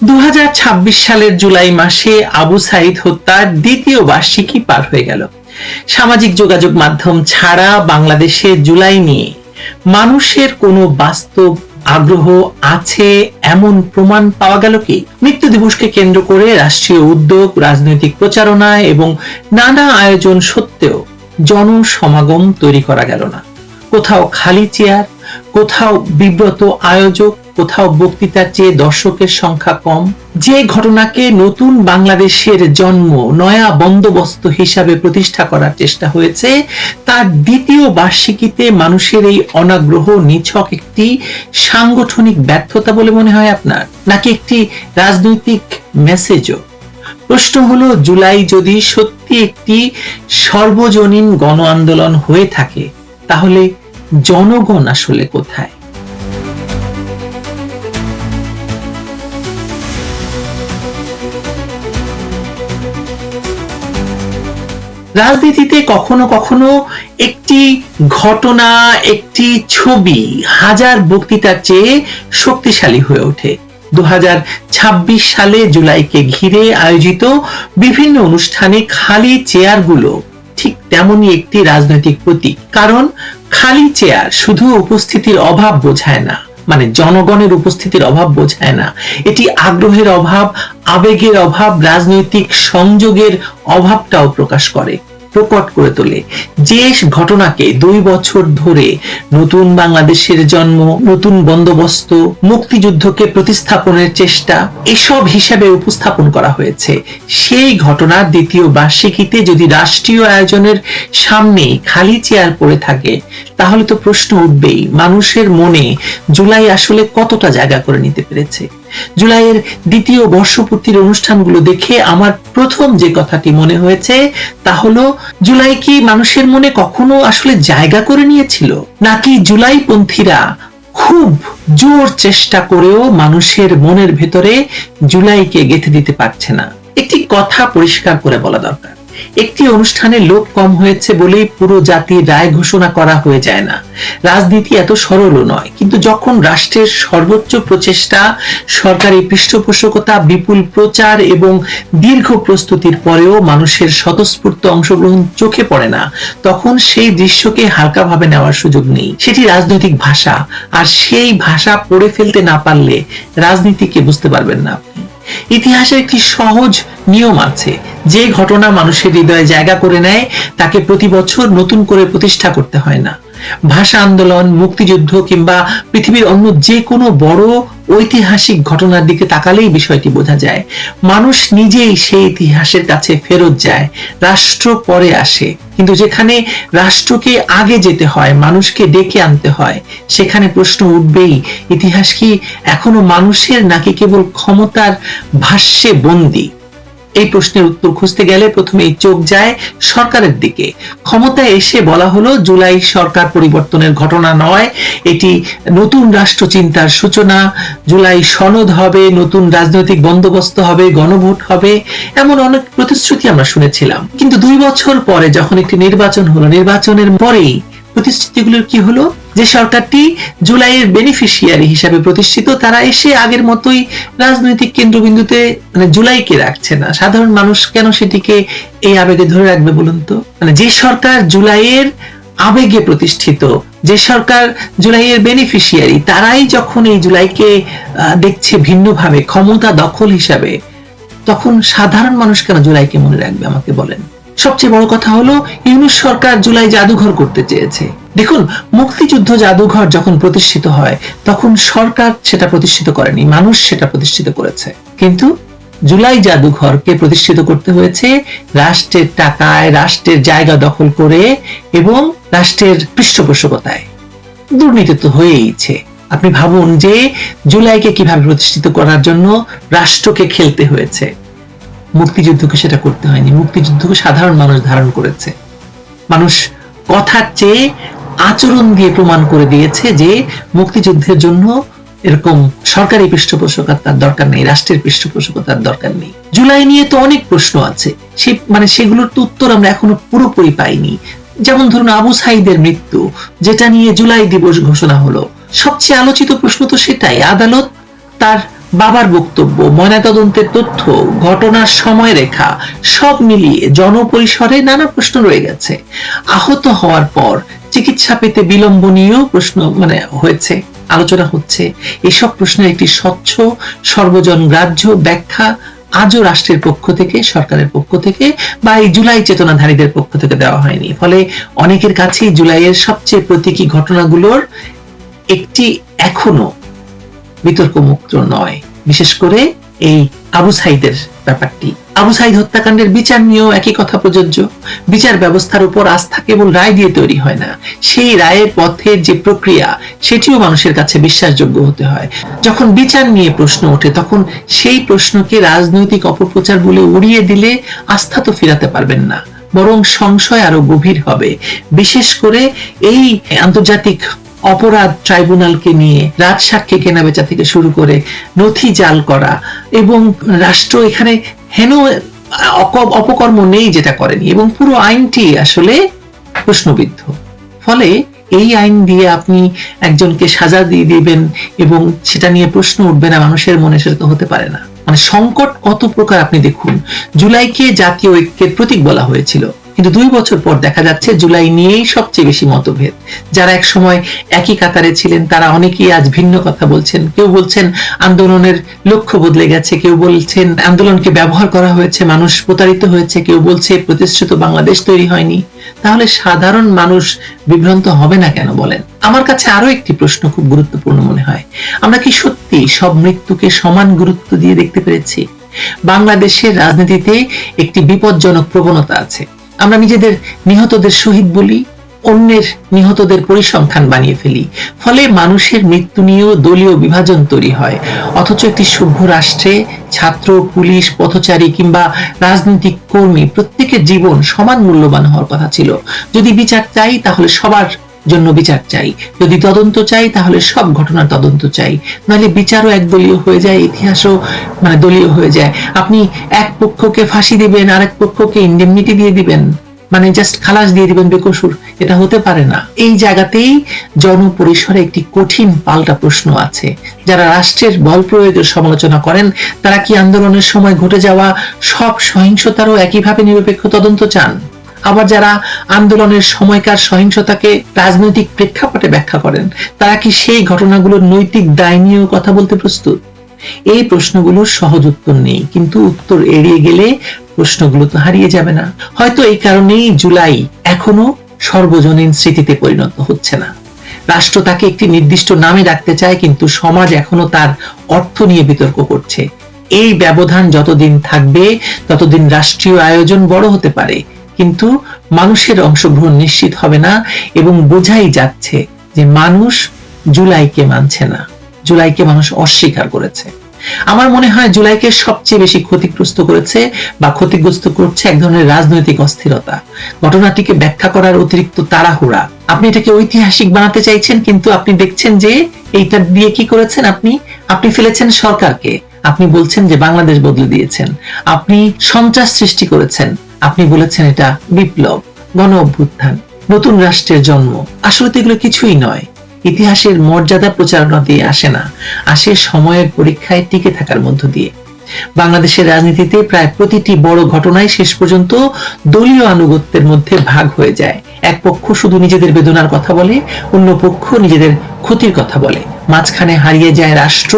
2026 সালের জুলাই মাসে আবু সাইদ হত্যার দ্বিতীয় বার্ষিকী পার হয়ে গেল। সামাজিক যোগাযোগ মাধ্যম ছাড়া বাংলাদেশে জুলাই নিয়ে মানুষের কোনো বাস্তব আগ্রহ আছে এমন প্রমাণ পাওয়া গেল কি? মৃত্যু দিবসকে কেন্দ্র করে রাষ্ট্রীয় উদ্যোগ, রাজনৈতিক প্রচারণা এবং নানা আয়োজন সত্ত্বেও জনসমাগম তৈরি করা গেল না। কোথাও খালি চেয়ার, কোথাও বিব্রত আয়োজক, কোথাও বক্তৃতার চেয়ে দর্শকের সংখ্যা কম। যে ঘটনাকে নতুন বাংলাদেশের জন্ম, নয়া বন্দোবস্ত হিসাবে প্রতিষ্ঠা করার চেষ্টা হয়েছে, তার দ্বিতীয় বার্ষিকীতে মানুষের এই অনাগ্রহ নিছক একটি সাংগঠনিক ব্যর্থতা বলে মনে হয় আপনার, নাকি একটি রাজনৈতিক মেসেজও? প্রশ্ন হলো, জুলাই যদি সত্যি একটি সর্বজনীন গণ আন্দোলন হয়ে থাকে, তাহলে জনগণ আসলে কোথায়? রাজনীতিতে কখনো কখনো একটি ঘটনা, একটি ছবি হাজার বক্তৃতার চেয়ে শক্তিশালী হয়ে ওঠে। 2026 সালে জুলাইকে ঘিরে আয়োজিত বিভিন্ন অনুষ্ঠানে খালি চেয়ারগুলো ঠিক তেমনই একটি রাজনৈতিক প্রতীক। কারণ খালি চেয়ার শুধু উপস্থিতির অভাব বোঝায় না, মানে জনগণের উপস্থিতির অভাব বোঝায় না, এটি আগ্রহের অভাব, আবেগের অভাব, রাজনৈতিক সংযোগের অভাবটাও প্রকট করে তোলে। যে ঘটনাকে 2 বছর ধরে নতুন বাংলাদেশের জন্ম, নতুন বন্দোবস্ত, মুক্তিযুদ্ধকে প্রতিস্থাপনের চেষ্টা এসব হিসাবে উপস্থাপন করা হয়েছে, সেই ঘটনার দ্বিতীয় বার্ষিকীতে যদি রাষ্ট্রীয় আয়োজনের সামনে খালি চেয়ার পড়ে থাকে, তাহলে তো প্রশ্ন উঠবেই, মানুষের মনে জুলাই আসলে কতটা জায়গা করে নিতে পেরেছে। জুলাইয়ের দ্বিতীয় বর্ষপূর্তির অনুষ্ঠানগুলো দেখে আমার প্রথম যে কথাটি মনে হয়েছে তা হলো, জুলাই কি মানুষের মনে কখনো আসলে জায়গা করে নিয়েছিল, নাকি জুলাইপন্থীরা খুব জোর চেষ্টা করেও মানুষের মনের ভেতরে জুলাইকে গেঁথে দিতে পারছে না? একটি কথা পরিষ্কার করে বলা দরকার, একটি অনুষ্ঠানে লোক কম হয়েছে বলেই পুরো জাতির রায় ঘোষণা করা হয়ে যায় না। রাজনীতি এত সরলও নয়, কিন্তু যখন রাষ্ট্রের সর্বোচ্চ প্রচেষ্টা, সরকারি পৃষ্ঠপোষকতা, বিপুল প্রচার এবং দীর্ঘ প্রস্তুতির পরেও মানুষের স্বতঃস্ফূর্ত অংশগ্রহণ চোখে পড়ে না, তখন সেই দৃশ্যকে হালকাভাবে নেওয়ার সুযোগ নেই। সেটি রাজনৈতিক ভাষা, আর সেই ভাষা পড়ে ফেলতে না পারলে রাজনীতিকে বুঝতে পারবেন না। ইতিহাসের একটি সহজ নিয়ম আছে, যে ঘটনা মানুষের হৃদয়ে জায়গা করে নেয় তাকে প্রতি বছর নতুন করে প্রতিষ্ঠা করতে হয় না। ভাষা আন্দোলন, মুক্তিযুদ্ধ কিংবা পৃথিবীর অন্য যে কোনো বড় ঐতিহাসিক ঘটনার দিকে তাকালেই বিষয়টি বোঝা যায়। মানুষ নিজেই সেই ইতিহাসের কাছে ফেরত যায়, রাষ্ট্র পরে আসে। কিন্তু যেখানে রাষ্ট্রকে আগে যেতে হয়, মানুষকে ডেকে আনতে হয়, সেখানে প্রশ্ন উঠবেই, ইতিহাস কি এখনো মানুষের, নাকি কেবল ক্ষমতার ভাষ্যে বন্দী? এই প্রশ্নের উত্তর খুঁজতে গেলে প্রথমেই চোখ যায় সরকারের দিকে। ক্ষমতায় এসে বলা হলো, জুলাই সরকার পরিবর্তনের ঘটনা নয়, এটি নতুন রাষ্ট্র চিন্তার সূচনা, জুলাই সনদ হবে, নতুন রাজনৈতিক বন্দোবস্ত হবে, গণভোট হবে, এমন অনেক প্রতিশ্রুতি আমরা শুনেছিলাম। কিন্তু 2 বছর পরে যখন একটি নির্বাচন হলো, নির্বাচনের পরেই প্রতিশ্রুতিগুলোর কি হলো? যে সরকারটি জুলাইয়ের বেনিফিশিয়ারি হিসাবে প্রতিষ্ঠিত, তারা এসে আগের মতোই রাজনৈতিক কেন্দ্রবিন্দুতে মানে জুলাইকে রাখছে না। সাধারণ মানুষ কেন সেটিকে এই আবেগে ধরে রাখবে বলুন তো? মানে যে সরকার জুলাইয়ের আবেগে প্রতিষ্ঠিত, যে সরকার জুলাইয়ের বেনিফিশিয়ারি, তারাই যখন এই জুলাইকে দেখছে ভিন্নভাবে, ক্ষমতা দখল হিসাবে, তখন সাধারণ মানুষ কেন জুলাইকে মনে রাখবে আমাকে বলেন? সবচেয়ে বড় কথা হলো, ইউনূস সরকার জুলাই জাদুঘর করতে চেয়েছে। দেখুন, মুক্তিযুদ্ধ জাদুঘর যখন প্রতিষ্ঠিত হয়, তখন সরকার সেটা প্রতিষ্ঠিত করেনি, মানুষ সেটা প্রতিষ্ঠিত করেছে। কিন্তু জুলাই জাদুঘরকে প্রতিষ্ঠিত করতে হয়েছে রাষ্ট্রের টাকায়, রাষ্ট্রের জায়গা দখল করে এবং রাষ্ট্রের পৃষ্ঠপোষকতায়। দুর্নীতি তো হয়েইছে। আপনি ভাবুন যে জুলাইকে কিভাবে প্রতিষ্ঠিত করার জন্য রাষ্ট্রকে খেলতে হয়েছে। মুক্তিযুদ্ধকে সেটা করতে হয়নি, মুক্তিযুদ্ধকে সাধারণ মানুষ ধারণ করেছে। মানুষ কথার চেয়ে আচরণ দিয়ে প্রমাণ করে দিয়েছে যে মুক্তিযুদ্ধের জন্য এরকম সরকারি পৃষ্ঠপোষকতার দরকার নেই, রাষ্ট্রের পৃষ্ঠপোষকতার দরকার নেই। জুলাই নিয়ে তো অনেক প্রশ্ন আছে, সেগুলোর তো উত্তর আমরা এখনো পুরোপুরি পাইনি। যেমন ধরুন আবু সাইদের মৃত্যু, যেটা নিয়ে জুলাই দিবস ঘোষণা হলো, সবচেয়ে আলোচিত প্রশ্ন তো সেটাই। আদালত তার বাবার বক্তব্য, ময়নাতদন্তের তথ্য, ঘটনার সময়রেখা সব মিলিয়ে জনপরিসরে নানা প্রশ্ন রয়ে গেছে। আহত হওয়ার পর চিকিৎসা পেতে বিলম্ব নিয়েও প্রশ্ন হয়েছে, আলোচনা হচ্ছে। এসব প্রশ্নের একটি স্বচ্ছ সর্বজন গ্রাহ্য ব্যাখ্যা আজও রাষ্ট্রের পক্ষ থেকে, সরকারের পক্ষ থেকে বা এই জুলাই চেতনাধারীদের পক্ষ থেকে দেওয়া হয়নি। ফলে অনেকের কাছেই জুলাইয়ের সবচেয়ে প্রতীকী ঘটনাগুলোর একটি এখনো বিতর্ক মুক্ত নয়। বিশেষ করে এই আবু সাইদের ব্যাপারটি, আবু সাইদ হত্যাকাণ্ডের বিচার নিয়েও একই কথা প্রযোজ্য। বিচার ব্যবস্থার উপর আস্থা কেবল রায় দিয়ে তৈরি হয় না, সেই রায়ের পথের যে প্রক্রিয়া সেটিও মানুষের কাছে বিশ্বাসযোগ্য হতে হয়। যখন বিচার নিয়ে প্রশ্ন ওঠে তখন সেই প্রশ্নকে রাজনৈতিক অপপ্রচার বলে উড়িয়ে দিলে আস্থা তো ফিরাতে পারবেন না, বরং সংশয় আরো গভীর হবে। বিশেষ করে এই আন্তর্জাতিক অপরাধ ট্রাইব্যুনালকে নিয়ে রাজসাক্ষী কেনাবেচা থেকে শুরু করে নথি জাল করা, এবং রাষ্ট্র এখানে হেন অপকর্ম নেই যেটা করেনি, এবং পুরো আইনটি আসলে প্রশ্নবিদ্ধ। ফলে এই আইন দিয়ে আপনি একজনকে সাজা দিয়ে দিবেন এবং সেটা নিয়ে প্রশ্ন উঠবে না মানুষের মনে, সেটা তো হতে পারে না। সংকট কত প্রকার আপনি দেখুন। জুলাইকে জাতীয় ঐক্যের প্রতীক বলা হয়েছিল, কিন্তু 2 বছর পর দেখা যাচ্ছে জুলাই নিয়েই সবচেয়ে বেশি মতভেদ। যারা এক সময় একই কাতারে ছিলেন তারা অনেকেই আজ ভিন্ন কথা বলছেন। কেউ বলছেন আন্দোলনের লক্ষ্য বদলে গেছে, কেউ বলছেন আন্দোলনকে ব্যবহার করা হয়েছে, মানুষ প্রতারিত হয়েছে, কেউ বলছে প্রতিষ্ঠিত বাংলাদেশ তৈরি হয়নি। তাহলে সাধারণ মানুষ বিভ্রান্ত হবে না কেন বলেন? আমার কাছে আরো একটি প্রশ্ন খুব গুরুত্বপূর্ণ মনে হয়, আমরা কি সত্যি সব মৃত্যুকে সমান গুরুত্ব দিয়ে দেখতে পেরেছি? বাংলাদেশের রাজনীতিতে একটি বিপজ্জনক প্রবণতা আছে। আমরা নিজেদের নিহতদের শহীদ বলি, অন্যের নিহতদের পরিসংখ্যান বানিয়ে ফেলি। ফলে মানুষের মৃত্যু নিয়েও দলীয় বিভাজন তৈরি হয়। অথচ একটি সভ্য রাষ্ট্রে ছাত্র, পুলিশ, পথচারী কিংবা রাজনৈতিক কর্মী প্রত্যেকের জীবন সমান মূল্যবান হওয়ার কথা ছিল। যদি বিচার চাই তাহলে সবার জন্য বিচার চাই, যদি তদন্ত চাই তাহলে সব ঘটনার তদন্ত চাই, নাহলে বিচারও একদলীয় হয়ে যায়, ইতিহাসও দলীয় হয়ে যায়। আপনি এক পক্ষকে ফাঁসি দিবেন, আরেক পক্ষকে ইন্ডেমনিটি দিয়ে দিবেন, জাস্ট খালাস দিয়ে দিবেন বেকসুর, এটা হতে পারে না। এই জায়গাতেই জনপরিসরে একটি কঠিন পাল্টা প্রশ্ন আছে। যারা রাষ্ট্রের বল প্রয়োগের সমালোচনা করেন তারা কি আন্দোলনের সময় ঘটে যাওয়া সব সহিংসতারও একইভাবে নিরপেক্ষ তদন্ত চান? আবার যারা আন্দোলনের সময়কার সহিংসতাকে রাজনৈতিক প্রেক্ষাপটে ব্যাখ্যা করেন তারা কি সেই ঘটনাগুলোর নৈতিক দায় নিয়েও কথা বলতে প্রস্তুত? এই প্রশ্নগুলোর সহজ উত্তর নেই, কিন্তু উত্তর এড়িয়ে গেলে প্রশ্নগুলো তো হারিয়ে যাবে না। হয়তো এই কারণেই জুলাই এখনো সর্বজনীন স্মৃতিতে পরিণত হচ্ছে না। রাষ্ট্র তাকে একটি নির্দিষ্ট নামে ডাকতে চায়, কিন্তু সমাজ এখনো তার অর্থ নিয়ে বিতর্ক করছে। এই ব্যবধান যতদিন থাকবে ততদিন রাষ্ট্রীয় আয়োজন বড় হতে পারে, কিন্তু মানুষের অংশগ্রহণ নিশ্চিত হবে না, এবং বোঝাই যাচ্ছে যে মানুষ জুলাইকে মানছে না, জুলাইকে মানুষ অস্বীকার করেছে। আমার মনে হয় জুলাইকে সবচেয়ে বেশি ক্ষতিগ্রস্ত করেছে বা ক্ষতিগ্রস্ত করছে এক ধরনের রাজনৈতিক অস্থিরতা। ঘটনাটিকে ব্যাখ্যা করার অতিরিক্ত তাড়াহুড়া। আপনি এটাকে ঐতিহাসিক বানাতে চাইছেন, কিন্তু আপনি দেখছেন যে এইটা দিয়ে কি করেছেন, আপনি ফেলেছেন সরকারকে, আপনি বলছেন যে বাংলাদেশ বদলে দিয়েছেন, আপনি সন্ত্রাস সৃষ্টি করেছেন, আপনি বলেছেন এটা বিপ্লব, গণ অভ্যুত্থান, নতুন রাষ্ট্রের জন্ম। আসলে তো এগুলো কিছুই নয়। ইতিহাসের মর্যাদা প্রচারণা দিয়ে আসে না, আসে সময়ের পরীক্ষায় টিকে থাকার মধ্য দিয়ে। বাংলাদেশের রাজনীতিতে প্রায় প্রতিটি বড় ঘটনায় শেষ পর্যন্ত দলীয় আনুগত্যের মধ্যে ভাগ হয়ে যায়। এক পক্ষ শুধু নিজেদের বেদনার কথা বলে, অন্য পক্ষ নিজেদের ক্ষতির কথা বলে। মাঝখানে হারিয়ে যায় রাষ্ট্র,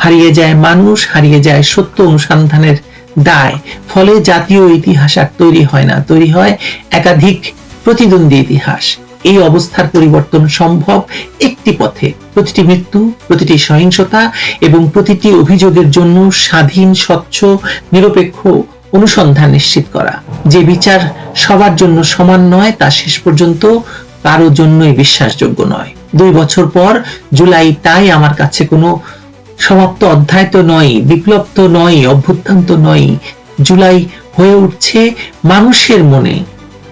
হারিয়ে যায় মানুষ, হারিয়ে যায় সত্য অনুসন্ধানের দায়। ফলে জাতীয় ইতিহাস আর তৈরি হয় না, তৈরি হয় একাধিক প্রতিদ্বন্দ্বী ইতিহাস। এই অবস্থার পরিবর্তন সম্ভব একটি পথে, প্রতিটি মৃত্যু, প্রতিটি সহিংসতা এবং প্রতিটি অভিযোগের জন্য স্বাধীন, স্বচ্ছ, নিরপেক্ষ অনুসন্ধান নিশ্চিত করা। যে বিচার সবার জন্য সমান নয় তা শেষ পর্যন্ত কারোর জন্যই বিশ্বাসযোগ্য নয়। 2 বছর পর জুলাই তাই আমার কাছে কোনো সমাপ্ত অধ্যায় তো নয়, বিপ্লব তো নয়, অভ্যুত্থান তো নয়। জুলাই হয়ে উঠছে মানুষের মনে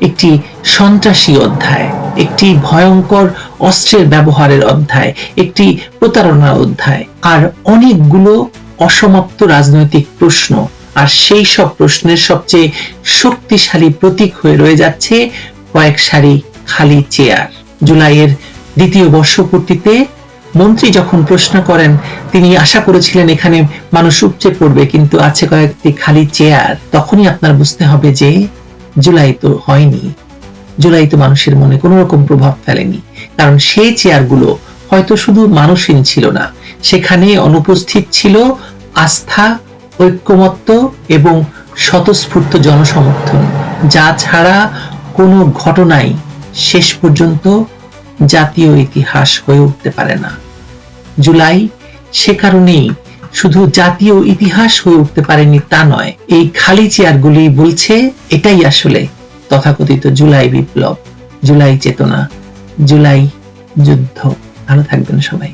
একটি সন্ত্রাসী অধ্যায়, একটি ভয়ঙ্কর অস্ত্রের ব্যবহারের অধ্যায়, একটি প্রতারণার অধ্যায়, আর অনেকগুলো অসমাপ্ত রাজনৈতিক প্রশ্ন। আর সেই সব প্রশ্নের সবচেয়ে শক্তিশালী প্রতীক হয়ে রয়ে যাচ্ছে কয়েক সারি খালি চেয়ার। জুলাইয়ের দ্বিতীয় বর্ষপূর্তিতে মন্ত্রী যখন প্রশ্ন করেন তিনি আশা করেছিলেন এখানে মানুষ উপচে পড়বে, কিন্তু আছে কয়েকটি খালি চেয়ার। তখনই আপনার বুঝতে হবে যে জুলাই তো হয়নি, জুলাই তো মানুষের মনে কোনো রকম প্রভাব ফেলেনি। কারণ সেই চেয়ারগুলো হয়তো শুধু মানুষহীন ছিল না, সেখানে অনুপস্থিত ছিল আস্থা, ঐক্যমত্য এবং স্বতঃস্ফূর্ত জনসমর্থন, যা ছাড়া কোনো ঘটনাই শেষ পর্যন্ত জাতীয় ইতিহাস হয়ে উঠতে পারে না। জুলাই সে কারণেই শুধু জাতীয় ইতিহাস হয়ে উঠতে পারেনি তা নয়, এই খালি চেয়ারগুলি বলছে এটাই আসলে তথাকথিত জুলাই বিপ্লব, জুলাই চেতনা, জুলাই যুদ্ধ। ভালো থাকবেন সবাই।